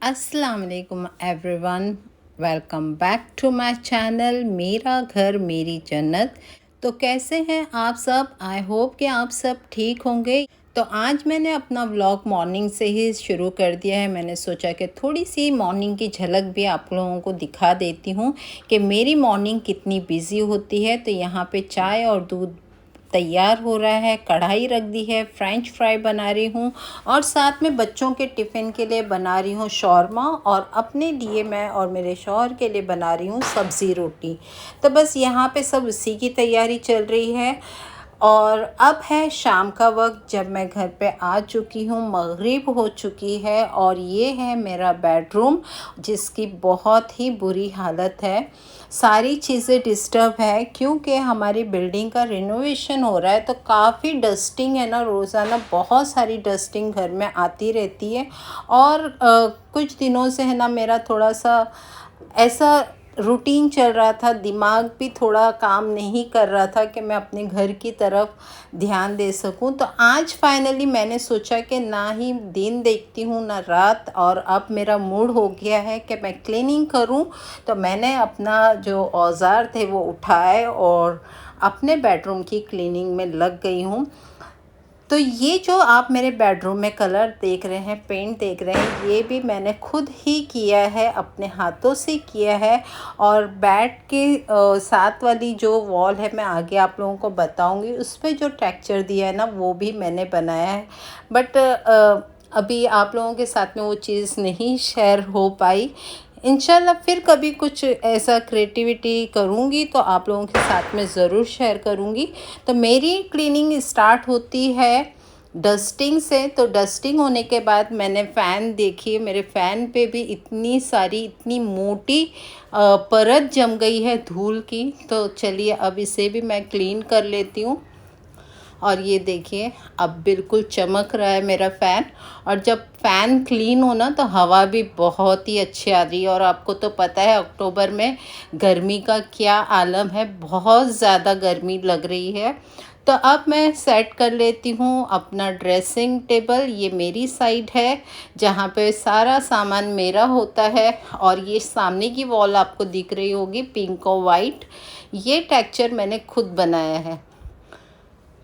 अस्सलाम वालेकुम everyone. Welcome back to my channel मेरा घर मेरी जन्नत। तो कैसे हैं आप सब? आई होप कि आप सब ठीक होंगे। तो आज मैंने अपना व्लॉग मॉर्निंग से ही शुरू कर दिया है। मैंने सोचा कि थोड़ी सी मॉर्निंग की झलक भी आप लोगों को दिखा देती हूँ कि मेरी मॉर्निंग कितनी बिजी होती है। तो यहाँ पे चाय और दूध तैयार हो रहा है, कढ़ाई रख दी है, फ्रेंच फ्राई बना रही हूँ और साथ में बच्चों के टिफ़िन के लिए बना रही हूँ शौरमा, और अपने लिए मैं और मेरे शौहर के लिए बना रही हूँ सब्ज़ी रोटी। तो बस यहाँ पे सब उसी की तैयारी चल रही है। और अब है शाम का वक्त, जब मैं घर पे आ चुकी हूँ, मगरिब हो चुकी है और ये है मेरा बेडरूम जिसकी बहुत ही बुरी हालत है। सारी चीज़ें डिस्टर्ब है क्योंकि हमारी बिल्डिंग का रिनोवेशन हो रहा है, तो काफ़ी डस्टिंग है ना, रोज़ाना बहुत सारी डस्टिंग घर में आती रहती है। और कुछ दिनों से है ना मेरा थोड़ा सा ऐसा रूटीन चल रहा था, दिमाग भी थोड़ा काम नहीं कर रहा था कि मैं अपने घर की तरफ ध्यान दे सकूं। तो आज फाइनली मैंने सोचा कि ना ही दिन देखती हूं ना रात, और अब मेरा मूड हो गया है कि मैं क्लीनिंग करूं। तो मैंने अपना जो औज़ार थे वो उठाए और अपने बेडरूम की क्लीनिंग में लग गई हूं। तो ये जो आप मेरे बेडरूम में कलर देख रहे हैं, पेंट देख रहे हैं, ये भी मैंने खुद ही किया है, अपने हाथों से किया है। और बेड के साथ वाली जो वॉल है, मैं आगे आप लोगों को बताऊंगी, उस पे जो टेक्सचर दिया है ना वो भी मैंने बनाया है। बट अभी आप लोगों के साथ में वो चीज़ नहीं शेयर हो पाई। इंशाल्लाह फिर कभी कुछ ऐसा क्रिएटिविटी करूँगी तो आप लोगों के साथ में ज़रूर शेयर करूँगी। तो मेरी क्लीनिंग स्टार्ट होती है डस्टिंग से। तो डस्टिंग होने के बाद मैंने फ़ैन देखी, मेरे फ़ैन पे भी इतनी सारी इतनी मोटी परत जम गई है धूल की। तो चलिए अब इसे भी मैं क्लीन कर लेती हूँ। और ये देखिए अब बिल्कुल चमक रहा है मेरा फ़ैन। और जब फ़ैन क्लीन हो ना तो हवा भी बहुत ही अच्छी आ रही है। और आपको तो पता है अक्टूबर में गर्मी का क्या आलम है, बहुत ज़्यादा गर्मी लग रही है। तो अब मैं सेट कर लेती हूँ अपना ड्रेसिंग टेबल। ये मेरी साइड है जहाँ पे सारा सामान मेरा होता है। और ये सामने की वॉल आपको दिख रही होगी पिंक और वाइट, ये टेक्सचर मैंने खुद बनाया है।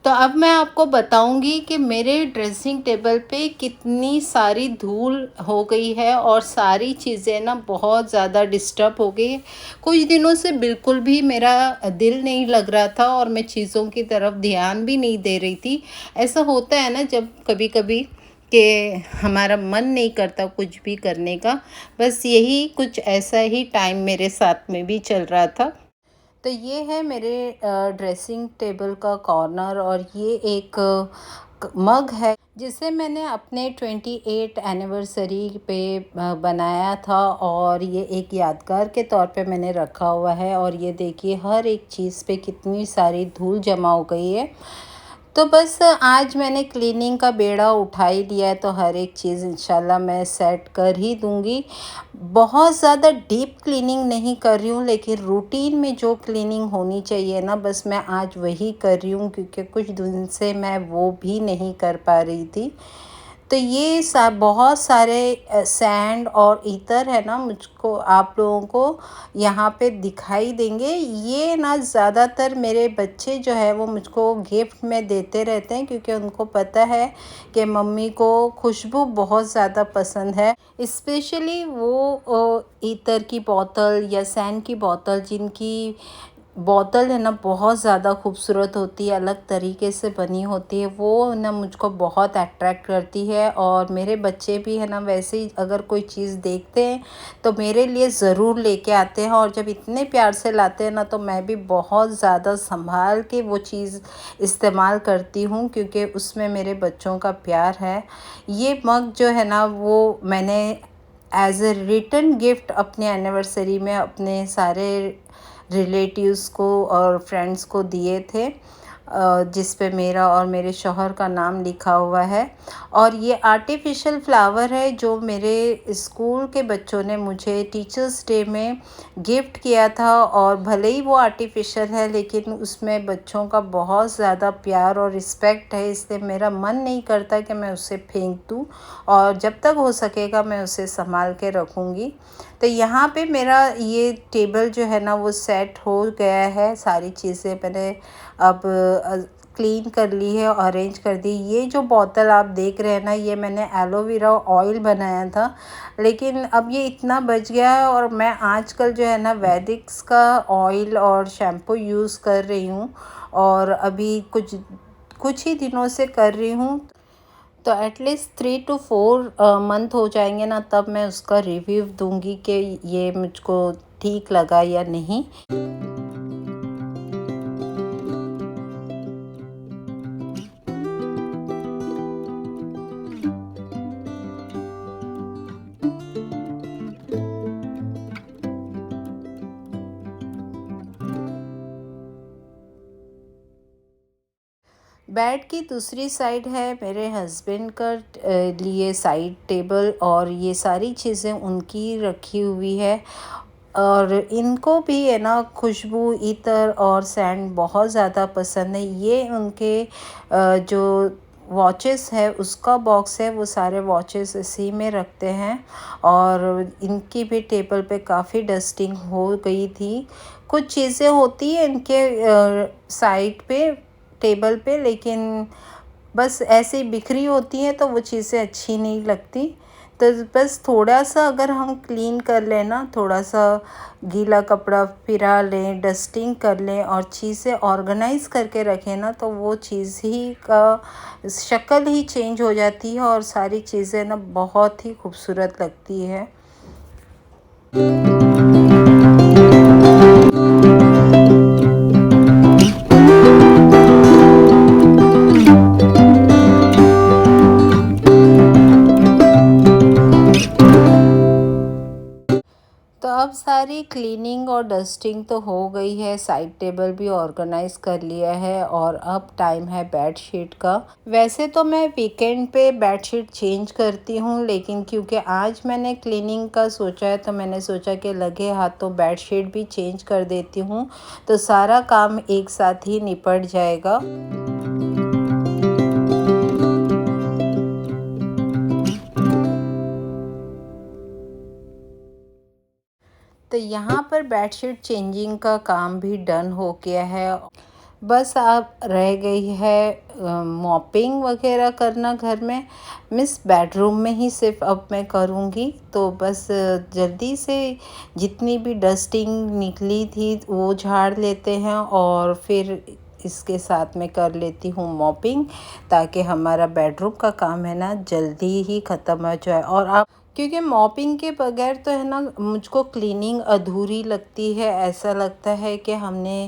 तो अब मैं आपको बताऊंगी कि मेरे ड्रेसिंग टेबल पे कितनी सारी धूल हो गई है और सारी चीज़ें ना बहुत ज़्यादा डिस्टर्ब हो गई है। कुछ दिनों से बिल्कुल भी मेरा दिल नहीं लग रहा था और मैं चीज़ों की तरफ ध्यान भी नहीं दे रही थी। ऐसा होता है ना जब कभी कभी कि हमारा मन नहीं करता कुछ भी करने का। बस यही कुछ ऐसा ही टाइम मेरे साथ में भी चल रहा था। तो ये है मेरे ड्रेसिंग टेबल का कॉर्नर। और ये एक मग है जिसे मैंने अपने 28 एनिवर्सरी पे बनाया था, और ये एक यादगार के तौर पे मैंने रखा हुआ है। और ये देखिए हर एक चीज़ पे कितनी सारी धूल जमा हो गई है। तो बस आज मैंने क्लीनिंग का बेड़ा उठा ही लिया है, तो हर एक चीज़ इंशाल्लाह मैं सेट कर ही दूँगी। बहुत ज़्यादा डीप क्लीनिंग नहीं कर रही हूँ, लेकिन रूटीन में जो क्लीनिंग होनी चाहिए ना बस मैं आज वही कर रही हूँ, क्योंकि कुछ दिन से मैं वो भी नहीं कर पा रही थी। तो ये बहुत सारे सैंड और ईतर है ना, मुझको आप लोगों को यहाँ पे दिखाई देंगे। ये ना ज़्यादातर मेरे बच्चे जो है वो मुझको गिफ्ट में देते रहते हैं, क्योंकि उनको पता है कि मम्मी को खुशबू बहुत ज़्यादा पसंद है। स्पेशली वो ईतर की बोतल या सैंड की बोतल, जिनकी बोतल है ना बहुत ज़्यादा खूबसूरत होती है, अलग तरीके से बनी होती है, वो ना मुझको बहुत अट्रैक्ट करती है। और मेरे बच्चे भी है ना वैसे ही अगर कोई चीज़ देखते हैं तो मेरे लिए ज़रूर लेके आते हैं। और जब इतने प्यार से लाते हैं ना तो मैं भी बहुत ज़्यादा संभाल के वो चीज़ इस्तेमाल करती हूँ, क्योंकि उसमें मेरे बच्चों का प्यार है। ये मग जो है ना वो मैंने एज़ ए रिटर्न गिफ्ट अपने एनिवर्सरी में अपने सारे रिलेटिव्स को और फ्रेंड्स को दिए थे। जिस पे मेरा और मेरे शौहर का नाम लिखा हुआ है। और ये आर्टिफिशियल फ्लावर है जो मेरे स्कूल के बच्चों ने मुझे टीचर्स डे में गिफ्ट किया था। और भले ही वो आर्टिफिशियल है लेकिन उसमें बच्चों का बहुत ज़्यादा प्यार और रिस्पेक्ट है, इसलिए मेरा मन नहीं करता कि मैं उसे फेंक दूँ और जब तक हो सकेगा मैं उसे संभाल के रखूँगी। तो यहाँ पे मेरा ये टेबल जो है ना वो सेट हो गया है। सारी चीज़ें मैंने अब क्लीन कर ली है, अरेंज कर दी। ये जो बोतल आप देख रहे हैं ना, ये मैंने एलोवेरा ऑयल बनाया था, लेकिन अब ये इतना बच गया है और मैं आजकल जो है ना वैदिक्स का ऑयल और शैम्पू यूज़ कर रही हूँ और अभी कुछ ही दिनों से कर रही हूँ। तो एटलीस्ट 3 to 4 मंथ हो जाएंगे ना, तब मैं उसका रिव्यू दूंगी कि ये मुझको ठीक लगा या नहीं। बेड की दूसरी साइड है मेरे हस्बैंड का लिए साइड टेबल, और ये सारी चीज़ें उनकी रखी हुई है। और इनको भी है ना खुशबू, इत्र और सैंड बहुत ज़्यादा पसंद है। ये उनके जो वॉचेस है उसका बॉक्स है, वो सारे वॉचेस इसी में रखते हैं। और इनकी भी टेबल पे काफ़ी डस्टिंग हो गई थी। कुछ चीज़ें होती हैं इनके साइड पे, टेबल पे, लेकिन बस ऐसे ही बिखरी होती हैं तो वो चीज़ें अच्छी नहीं लगती। तो बस थोड़ा सा अगर हम क्लीन कर लें ना, थोड़ा सा गीला कपड़ा फिरा लें, डस्टिंग कर लें और चीज़ें ऑर्गेनाइज़ करके रखें ना, तो वो चीज़ ही का शक्ल ही चेंज हो जाती है और सारी चीज़ें ना बहुत ही खूबसूरत लगती है। तो अब सारी क्लीनिंग और डस्टिंग तो हो गई है, साइड टेबल भी ऑर्गेनाइज कर लिया है और अब टाइम है बेडशीट का। वैसे तो मैं वीकेंड पे बेडशीट चेंज करती हूँ, लेकिन क्योंकि आज मैंने क्लीनिंग का सोचा है तो मैंने सोचा कि लगे हाथों बेडशीट भी चेंज कर देती हूँ, तो सारा काम एक साथ ही निपट जाएगा। तो यहाँ पर बेडशीट चेंजिंग का काम भी डन हो गया है। बस अब रह गई है मॉपिंग वगैरह करना घर में। मिस बेडरूम में ही सिर्फ अब मैं करूँगी, तो बस जल्दी से जितनी भी डस्टिंग निकली थी वो झाड़ लेते हैं और फिर इसके साथ में कर लेती हूँ मॉपिंग, ताकि हमारा बेडरूम का काम है ना जल्दी ही ख़त्म हो जाए। और आप, क्योंकि मॉपिंग के बगैर तो है ना मुझको क्लीनिंग अधूरी लगती है। ऐसा लगता है कि हमने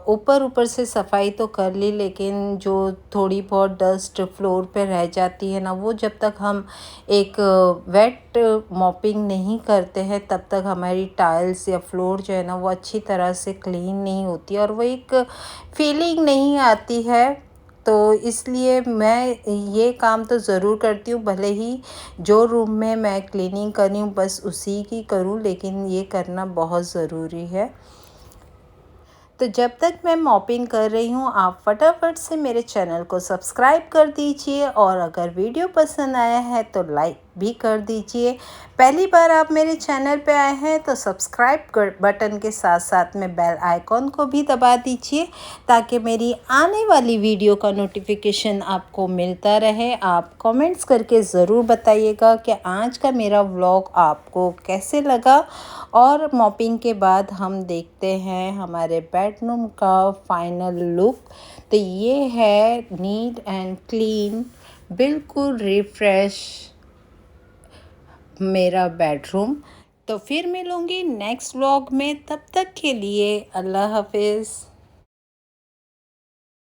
ऊपर ऊपर से सफाई तो कर ली, लेकिन जो थोड़ी बहुत डस्ट फ्लोर पे रह जाती है ना, वो जब तक हम एक वेट मॉपिंग नहीं करते हैं तब तक हमारी टाइल्स या फ्लोर जो है ना वो अच्छी तरह से क्लीन नहीं होती और वो एक फीलिंग नहीं आती है। तो इसलिए मैं ये काम तो ज़रूर करती हूँ, भले ही जो रूम में मैं क्लीनिंग कर रही हूँ बस उसी की करूँ, लेकिन ये करना बहुत ज़रूरी है। तो जब तक मैं मॉपिंग कर रही हूँ आप फटाफट से मेरे चैनल को सब्सक्राइब कर दीजिए, और अगर वीडियो पसंद आया है तो लाइक भी कर दीजिए। पहली बार आप मेरे चैनल पे आए हैं तो सब्सक्राइब बटन के साथ साथ में बेल आइकॉन को भी दबा दीजिए, ताकि मेरी आने वाली वीडियो का नोटिफिकेशन आपको मिलता रहे। आप कमेंट्स करके ज़रूर बताइएगा कि आज का मेरा व्लॉग आपको कैसे लगा। और मॉपिंग के बाद हम देखते हैं हमारे बेडरूम का फाइनल लुक। तो ये है नीट एंड क्लीन, बिल्कुल रिफ्रेश मेरा बेडरूम। तो फिर मिलूँगी नेक्स्ट व्लॉग में, तब तक के लिए अल्लाह हाफिज़।